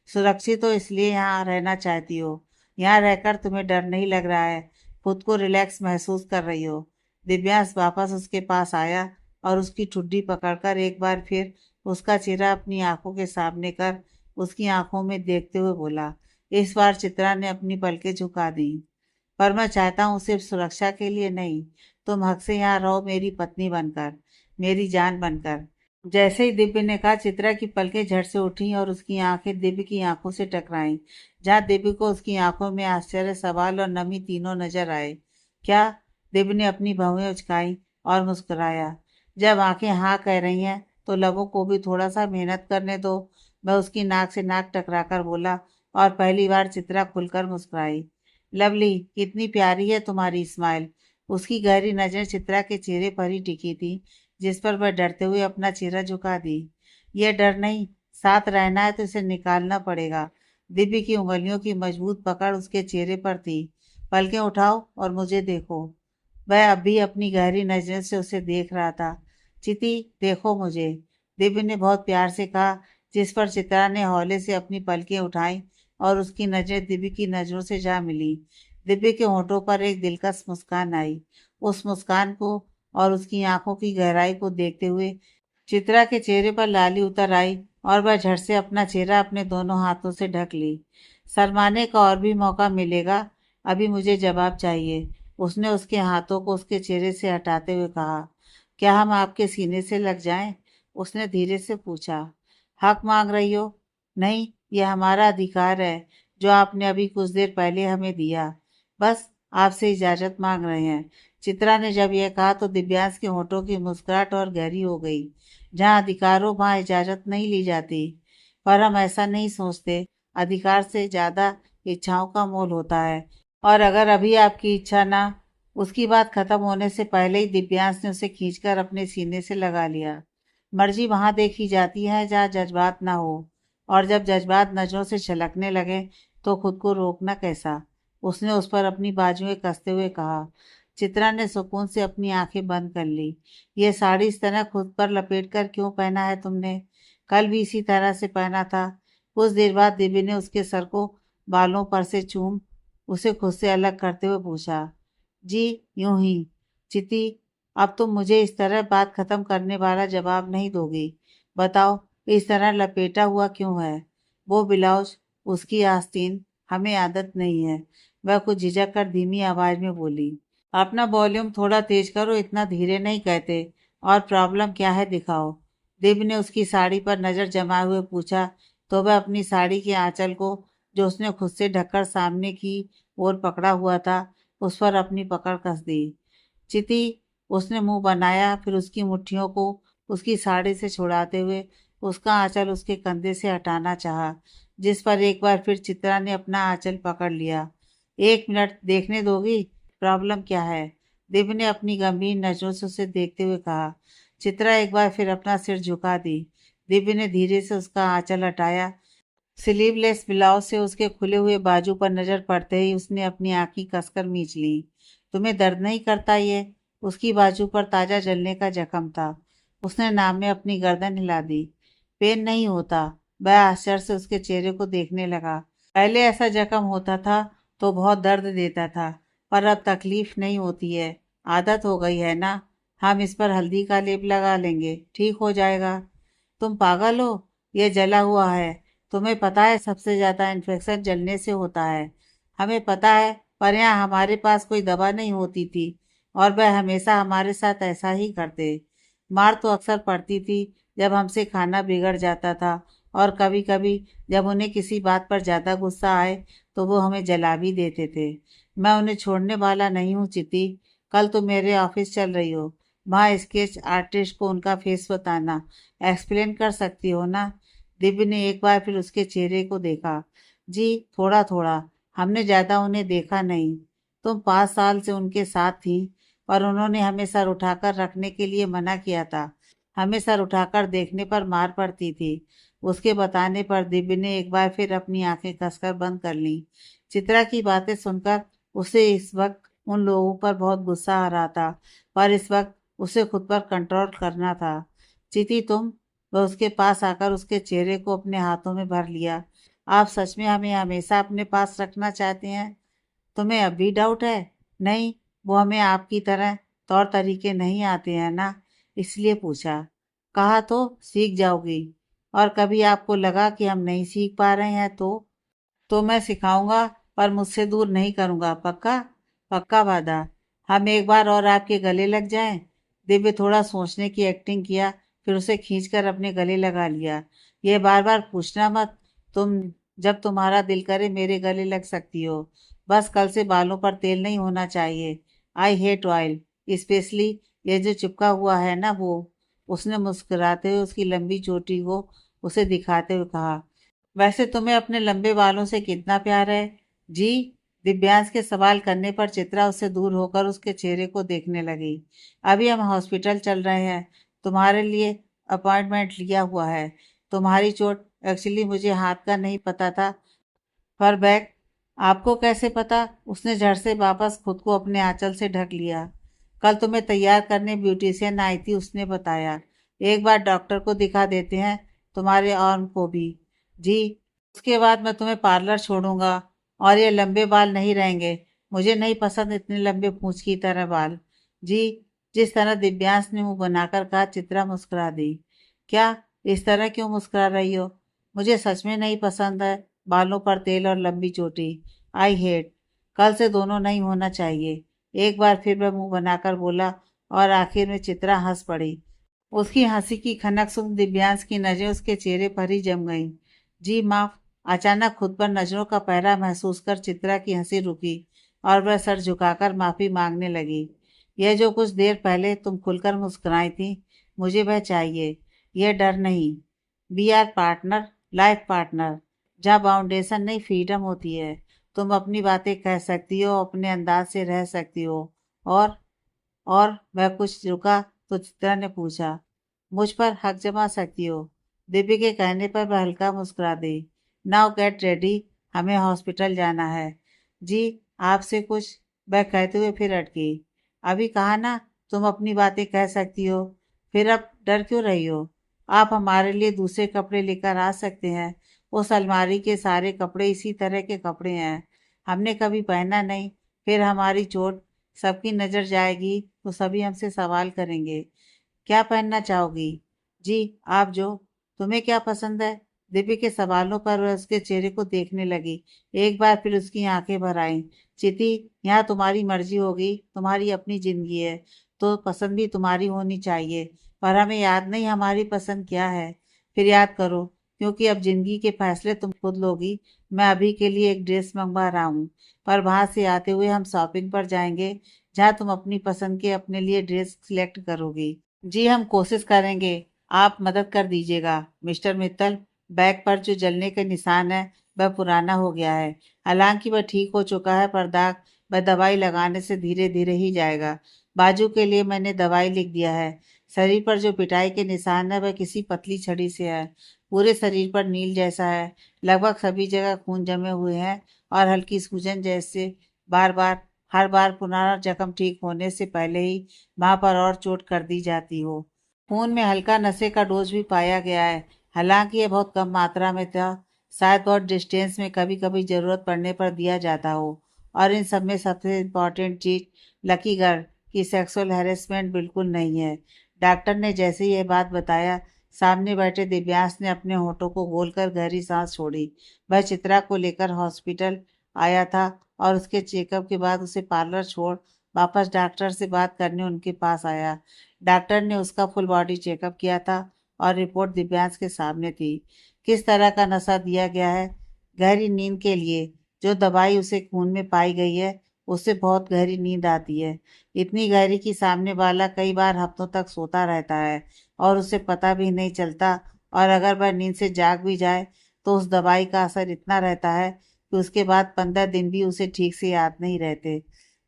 सुरक्षित तो इसलिए यहाँ रहना चाहती हो। यहाँ रहकर तुम्हें डर नहीं लग रहा है, खुद को रिलैक्स महसूस कर रही हो। दिव्यांश वापस उसके पास आया और उसकी ठुड्डी पकड़कर एक बार फिर उसका चेहरा अपनी आंखों के सामने कर उसकी आंखों में देखते हुए बोला। इस बार चित्रा ने अपनी पलकें झुका दी। पर मैं चाहता हूँ सिर्फ सुरक्षा के लिए नहीं, तुम हक से यहाँ रहो, मेरी पत्नी बनकर, मेरी जान बनकर। जैसे ही दिव्य ने कहा, चित्रा की पलकें झट से उठी और उसकी आंखें दिव्य की आंखों से टकराईं। जहाँ दिव्य को उसकी आंखों में आश्चर्य, सवाल और नमी तीनों नजर आए। क्या? दिव्य ने अपनी भौहें उचकाई और मुस्कुराया। जब आंखें हाँ कह रही हैं तो लबों को भी थोड़ा सा मेहनत करने दो। मैं उसकी नाक से नाक टकराकर बोला और पहली बार चित्रा खुलकर मुस्कुराई। लवली, कितनी प्यारी है तुम्हारी स्माइल। उसकी गहरी नजर चित्रा के चेहरे पर ही टिकी थी, जिस पर वह डरते हुए अपना चेहरा झुका दी। यह डर नहीं, साथ रहना है तो इसे निकालना पड़ेगा। दिव्य की उंगलियों की मजबूत पकड़ उसके चेहरे पर थी। पलकें उठाओ और मुझे देखो। वह अब भी अपनी गहरी नजर से उसे देख रहा था। चिति, देखो मुझे, दिव्य ने बहुत प्यार से कहा, जिस पर चित्रा ने हौले से अपनी पलकें उठाई और उसकी नजर दिव्य की नजरों से जा मिली। दिव्य के होंठों पर एक दिलकश मुस्कान आई। उस मुस्कान को और उसकी आंखों की गहराई को देखते हुए चित्रा के चेहरे पर लाली उतर आई और वह झट से अपना चेहरा अपने दोनों हाथों से ढक ली। शर्माने का और भी मौका मिलेगा, अभी मुझे जवाब चाहिए, उसने उसके हाथों को उसके चेहरे से हटाते हुए कहा। क्या हम आपके सीने से लग जाएं? उसने धीरे से पूछा। हक मांग रही हो? नहीं, यह हमारा अधिकार है, जो आपने अभी कुछ देर पहले हमें दिया। बस आपसे इजाजत मांग रहे हैं। चित्रा ने जब यह कहा तो दिव्यांश के होठों की मुस्कुराहट और गहरी हो गई। जहाँ अधिकार हो वहाँ इजाजत नहीं ली जाती। पर हम ऐसा नहीं सोचते। अधिकार से ज्यादा इच्छाओं का मोल होता है। और अगर अभी आपकी इच्छा ना। उसकी बात खत्म होने से पहले ही दिव्यांश ने उसे खींचकर अपने सीने से लगा लिया। मर्जी वहां देखी जाती है जहाँ जज्बात ना हो, और जब जज्बात नजरों से छलकने लगे तो खुद को रोकना कैसा। उसने उस पर अपनी बाजुएं कसते हुए कहा। चित्रा ने सुकून से अपनी आंखें बंद कर ली। ये साड़ी इस तरह खुद पर लपेट कर क्यों पहना है तुमने? कल भी इसी तरह से पहना था। कुछ देर बाद दिव्य ने उसके सर को बालों पर से चूम उसे खुद से अलग करते हुए पूछा। जी, यूं ही। चिति, अब तुम मुझे इस तरह बात खत्म करने वाला जवाब नहीं दोगी। बताओ, इस तरह लपेटा हुआ क्यों है? वो ब्लाउज, उसकी आस्तीन, हमें आदत नहीं है। वह कुछ झिझक कर धीमी आवाज में बोली। अपना वॉल्यूम थोड़ा तेज करो, इतना धीरे नहीं कहते। और प्रॉब्लम क्या है, दिखाओ। दिव्य ने उसकी साड़ी पर नजर जमाए हुए पूछा तो वह अपनी साड़ी के आंचल को, जो उसने खुद से ढककर सामने की ओर पकड़ा हुआ था, उस पर अपनी पकड़ कस दी। चिति, उसने मुंह बनाया, फिर उसकी मुट्ठियों को उसकी साड़ी से छुड़ाते हुए उसका आंचल उसके कंधे से हटाना चाहा, जिस पर एक बार फिर चित्रा ने अपना आंचल पकड़ लिया। 1 मिनट देखने दोगी, प्रॉब्लम क्या है? दिव्य ने अपनी गंभीर नजरों से उसे देखते हुए कहा। चित्रा एक बार फिर अपना सिर झुका दी। दिव्य ने धीरे से उसका आंचल हटाया। स्लीवलेस ब्लाउज से उसके खुले हुए बाजू पर नजर पड़ते ही उसने अपनी आंखें कसकर मींच ली। तुम्हें दर्द नहीं करता ये? उसकी बाजू पर ताजा जलने का जख्म था। उसने नाम में अपनी गर्दन हिला दी। पेन नहीं होता। वह आश्चर्य से उसके चेहरे को देखने लगा। पहले ऐसा जख्म होता था तो बहुत दर्द देता था, पर अब तकलीफ नहीं होती है। आदत हो गई है ना। हम इस पर हल्दी का लेप लगा लेंगे, ठीक हो जाएगा। तुम पागल हो? यह जला हुआ है। तुम्हें पता है सबसे ज्यादा इन्फेक्शन जलने से होता है। हमें पता है, पर यहाँ हमारे पास कोई दवा नहीं होती थी, और वह हमेशा हमारे साथ ऐसा ही करते। मार तो अक्सर पड़ती थी जब हमसे खाना बिगड़ जाता था और कभी कभी जब उन्हें किसी बात पर ज़्यादा गुस्सा आए तो वो हमें जला भी देते थे। मैं उन्हें छोड़ने वाला नहीं हूँ चिति। कल तुम मेरे ऑफिस चल रही हो, वहाँ स्केच आर्टिस्ट को उनका फेस बताना, एक्सप्लेन कर सकती हो ना? दिव्य ने एक बार फिर उसके चेहरे को देखा। जी थोड़ा थोड़ा, हमने ज़्यादा उन्हें देखा नहीं। तुम 5 साल से उनके साथ थी, पर उन्होंने हमें सर उठाकर रखने के लिए मना किया था। हमें सर उठाकर देखने पर मार पड़ती थी। उसके बताने पर दिव्य ने एक बार फिर अपनी आंखें कसकर बंद कर लीं। चित्रा की बातें सुनकर उसे इस वक्त उन लोगों पर बहुत गुस्सा आ रहा था, पर इस वक्त उसे खुद पर कंट्रोल करना था। चिति तुम, वह उसके पास आकर उसके चेहरे को अपने हाथों में भर लिया। आप सच में हमें हमेशा अपने पास रखना चाहते हैं? तुम्हें अब भी डाउट है? नहीं, वो हमें आपकी तरह तौर तरीके नहीं आते हैं ना, इसलिए पूछा। कहा तो सीख जाओगी। और कभी आपको लगा कि हम नहीं सीख पा रहे हैं तो मैं सिखाऊंगा, पर मुझसे दूर नहीं करूंगा, पक्का? पक्का वादा। हम एक बार और आपके गले लग जाएं? दिव्य थोड़ा सोचने की एक्टिंग किया, फिर उसे खींचकर अपने गले लगा लिया। ये बार बार पूछना मत। तुम जब तुम्हारा दिल करे मेरे गले लग सकती हो। बस कल से बालों पर तेल नहीं होना चाहिए। आई हेट ऑयल, स्पेशली ये जो चिपका हुआ है ना वो। उसने मुस्कुराते हुए उसकी लंबी चोटी को उसे दिखाते हुए कहा। वैसे तुम्हें अपने लंबे बालों से कितना प्यार है? जी? दिव्यांश के सवाल करने पर चित्रा उससे दूर होकर उसके चेहरे को देखने लगी। अभी हम हॉस्पिटल चल रहे हैं, तुम्हारे लिए अपॉइंटमेंट लिया हुआ है। तुम्हारी चोट, एक्चुअली मुझे हाथ का नहीं पता था, पर बैग आपको कैसे पता? उसने झट से वापस खुद को अपने आंचल से ढक लिया। कल तुम्हें तैयार करने ब्यूटिशियन आई थी, उसने बताया। एक बार डॉक्टर को दिखा देते हैं, तुम्हारे आर्म को भी। जी? उसके बाद मैं तुम्हें पार्लर छोड़ूंगा, और ये लंबे बाल नहीं रहेंगे। मुझे नहीं पसंद इतने लंबे पूंछ की तरह बाल। जी? जिस तरह दिव्यांश ने मुंह बनाकर कहा, चित्रा मुस्कुरा दी। क्या? इस तरह क्यों मुस्कुरा रही हो? मुझे सच में नहीं पसंद है बालों पर तेल और लंबी चोटी। I hate. कल से दोनों नहीं होना चाहिए। एक बार फिर वह मुंह बनाकर बोला, और आखिर में चित्रा हंस पड़ी। उसकी हंसी की खनक सुन दिव्यांश की नजरें उसके चेहरे पर ही जम गईं। जी माफ। अचानक खुद पर नजरों का पहरा महसूस कर चित्रा की हंसी रुकी, और वह सर झुकाकर माफी मांगने लगी। यह जो कुछ देर पहले तुम खुलकर मुस्कुराई थी, मुझे वह चाहिए। यह डर नहीं। We are partner, life partner, जहाँ बाउंडेशन नहीं फ्रीडम होती है। तुम अपनी बातें कह सकती हो, अपने अंदाज से रह सकती हो। और और वह कुछ रुका तो चित्रा ने पूछा, मुझ पर हक जमा सकती हो? दिव्य के कहने पर वह हल्का मुस्कुरा दी। नाउ गेट रेडी, हमें हॉस्पिटल जाना है। जी? आपसे कुछ, वह कहते हुए फिर अटकी। अभी कहा ना तुम अपनी बातें कह सकती हो, फिर अब डर क्यों रही हो? आप हमारे लिए दूसरे कपड़े लेकर आ सकते हैं। उस अलमारी के सारे कपड़े इसी तरह के कपड़े हैं, हमने कभी पहना नहीं। फिर हमारी चोट, सबकी नज़र जाएगी तो सभी हमसे सवाल करेंगे, क्या पहनना चाहोगी? जी? आप जो, तुम्हें क्या पसंद है? दिव्य के सवालों पर वह उसके चेहरे को देखने लगी। एक बार फिर उसकी आंखें भर आईं। चिति, यहाँ तुम्हारी मर्जी होगी, तुम्हारी अपनी जिंदगी है, तो पसंद भी तुम्हारी होनी चाहिए। पर हमें याद नहीं हमारी पसंद क्या है। फिर याद करो, क्योंकि अब जिंदगी के फैसले तुम खुद लोगी। मैं अभी के लिए एक ड्रेस मंगवा रहा हूँ, पर वहां से आते हुए हम शॉपिंग पर जाएंगे, जहाँ तुम अपनी पसंद के अपने लिए ड्रेस सिलेक्ट करोगी। जी हम कोशिश करेंगे, आप मदद कर दीजिएगा। मिस्टर मित्तल, बैग पर जो जलने के निशान है वह पुराना हो गया है। हालांकि वह ठीक हो चुका है, पर दाग वह दवाई लगाने से धीरे धीरे ही जाएगा। बाजू के लिए मैंने दवाई लिख दिया है। शरीर पर जो पिटाई के निशान है वह किसी पतली छड़ी से है। पूरे शरीर पर नील जैसा है, लगभग सभी जगह खून जमे हुए हैं, और हल्की सूजन जैसे बार बार, हर बार पुराना जख्म ठीक होने से पहले ही वहां पर और चोट कर दी जाती हो। खून में हल्का नशे का डोज भी पाया गया है, हालांकि ये बहुत कम मात्रा में था। शायद बहुत डिस्टेंस में कभी कभी जरूरत पड़ने पर दिया जाता हो। और इन सब में सबसे इम्पोर्टेंट चीज, लकी गर्ल, की सेक्सुअल हैरेसमेंट बिल्कुल नहीं है। डॉक्टर ने जैसे ही यह बात बताया, सामने बैठे दिव्यांश ने अपने होठों को खोलकर गहरी सांस छोड़ी। वह चित्रा को लेकर हॉस्पिटल आया था, और उसके चेकअप के बाद उसे पार्लर छोड़ वापस डॉक्टर से बात करने उनके पास आया। डॉक्टर ने उसका फुल बॉडी चेकअप किया था, और रिपोर्ट दिव्यांश के सामने थी। किस तरह का नशा दिया गया है? गहरी नींद के लिए। जो दवाई उसे खून में पाई गई है उससे बहुत गहरी नींद आती है। इतनी गहरी कि सामने वाला कई बार हफ्तों तक सोता रहता है और उसे पता भी नहीं चलता। और अगर वह नींद से जाग भी जाए तो उस दवाई का असर इतना रहता है कि उसके बाद 15 दिन भी उसे ठीक से याद नहीं रहते।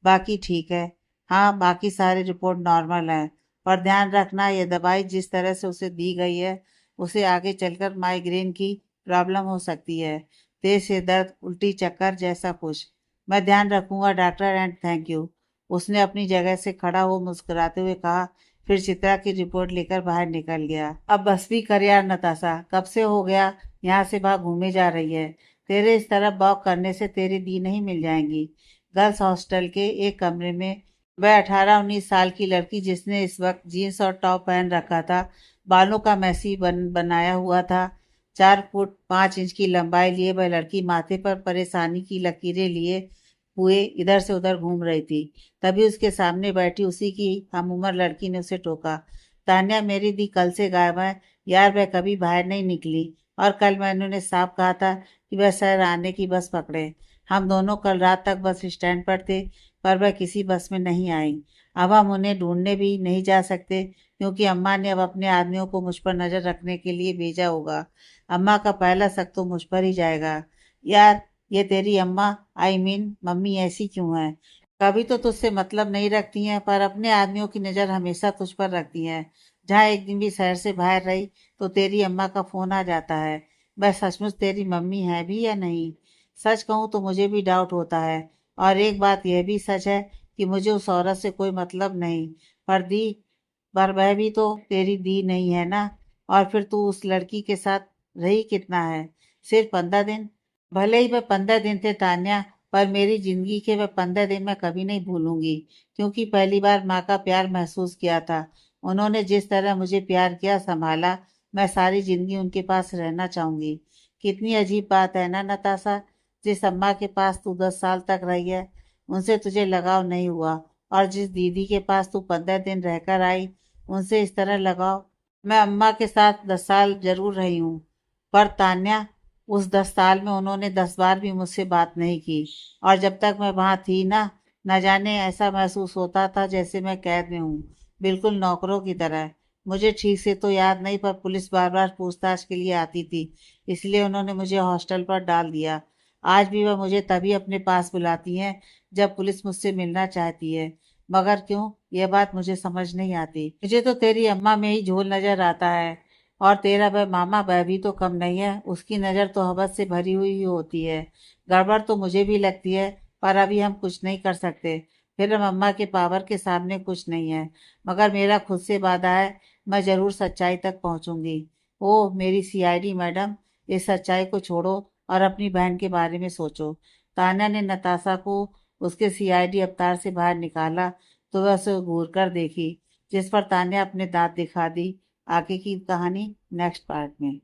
बाकी ठीक है। हाँ, बाकी सारी रिपोर्ट नॉर्मल है। पर ध्यान रखना, ये दवाई जिस तरह से उसे दी गई है उसे आगे चलकर माइग्रेन की प्रॉब्लम हो सकती है। तेज से दर्द, उल्टी चक्कर जैसा कुछ। मैं ध्यान रखूंगा डॉक्टर, एंड थैंक यू। उसने अपनी जगह से खड़ा हो मुस्कुराते हुए कहा, फिर चित्रा की रिपोर्ट लेकर बाहर निकल गया। अब बस भी कर यार नताशा, कब से हो गया यहाँ से बाहर घूमे जा रही है? तेरे इस तरफ वॉक करने से तेरी दी नहीं मिल जाएंगी। गर्ल्स हॉस्टल के एक कमरे में वह 18-19 साल की लड़की, जिसने इस वक्त जीन्स और टॉप पहन रखा था, बालों का मैसी बनाया हुआ था, 4 फुट 5 इंच की लंबाई लिए वह लड़की माथे पर परेशानी की लकीरें लिए हुए इधर से उधर घूम रही थी। तभी उसके सामने बैठी उसी की हम उम्र लड़की ने उसे टोका, तान्या, मेरी दी कल से गायब है यार, वह कभी बाहर नहीं निकली। और कल मैंने उन्हें साफ कहा था कि वह शहर आने की बस पकड़े। हम दोनों कल रात तक बस स्टैंड पर थे, पर वह किसी बस में नहीं आई। अब हम उन्हें ढूंढने भी नहीं जा सकते क्योंकि अम्मा ने अब अपने आदमियों को मुझ पर नजर रखने के लिए भेजा होगा। अम्मा का पहला शक तो मुझ पर ही जाएगा। यार, ये तेरी अम्मा, आई मीन मम्मी ऐसी क्यों है? कभी तो तुझसे मतलब नहीं रखती हैं, पर अपने आदमियों की नज़र हमेशा तुझ पर रखती हैं। जहाँ एक दिन भी शहर से बाहर रही तो तेरी अम्मा का फोन आ जाता है। वह सचमुच तेरी मम्मी है भी या नहीं? सच कहूँ तो मुझे भी डाउट होता है। और एक बात यह भी सच है कि मुझे उस औरत से कोई मतलब नहीं। पर दी, पर वह भी तो तेरी दी नहीं है ना? और फिर तू उस लड़की के साथ रही कितना है? सिर्फ 15 दिन? भले ही वह 15 दिन थे तान्या, पर मेरी जिंदगी के वह 15 दिन मैं कभी नहीं भूलूंगी। क्योंकि पहली बार माँ का प्यार महसूस किया था। उन्होंने जिस तरह मुझे प्यार किया, संभाला, मैं सारी जिंदगी उनके पास रहना चाहूंगी। कितनी अजीब बात है ना नताशा? जिस अम्मा के पास तू 10 साल तक रही है उनसे तुझे लगाव नहीं हुआ, और जिस दीदी के पास तू 15 दिन रहकर आई उनसे इस तरह लगाव। मैं अम्मा के साथ 10 साल जरूर रही हूँ, पर तान्या, उस 10 साल में उन्होंने 10 बार भी मुझसे बात नहीं की। और जब तक मैं वहां थी ना, न जाने ऐसा महसूस होता था जैसे मैं कैद में हूँ, बिल्कुल नौकरों की तरह। मुझे ठीक से तो याद नहीं, पर पुलिस बार बार पूछताछ के लिए आती थी, इसलिए उन्होंने मुझे हॉस्टल पर डाल दिया। आज भी वह मुझे तभी अपने पास बुलाती हैं जब पुलिस मुझसे मिलना चाहती है। मगर क्यों, यह बात मुझे समझ नहीं आती। मुझे तो तेरी अम्मा में ही झोल नजर आता है। और तेरा वह मामा, वह भी तो कम नहीं है, उसकी नज़र तो हवस से भरी हुई ही होती है। गड़बड़ तो मुझे भी लगती है, पर अभी हम कुछ नहीं कर सकते। फिर हम अम्मा के पावर के सामने कुछ नहीं है। मगर मेरा खुद से वादा है, मैं जरूर सच्चाई तक पहुंचूंगी। ओह मेरी सीआईडी मैडम, इस सच्चाई को छोड़ो और अपनी बहन के बारे में सोचो। तान्या ने नताशा को उसके सीआईडी अवतार से बाहर निकाला तो वह उसे घूर कर देखी, जिस पर तान्या अपने दांत दिखा दी। आगे की कहानी नेक्स्ट पार्ट में।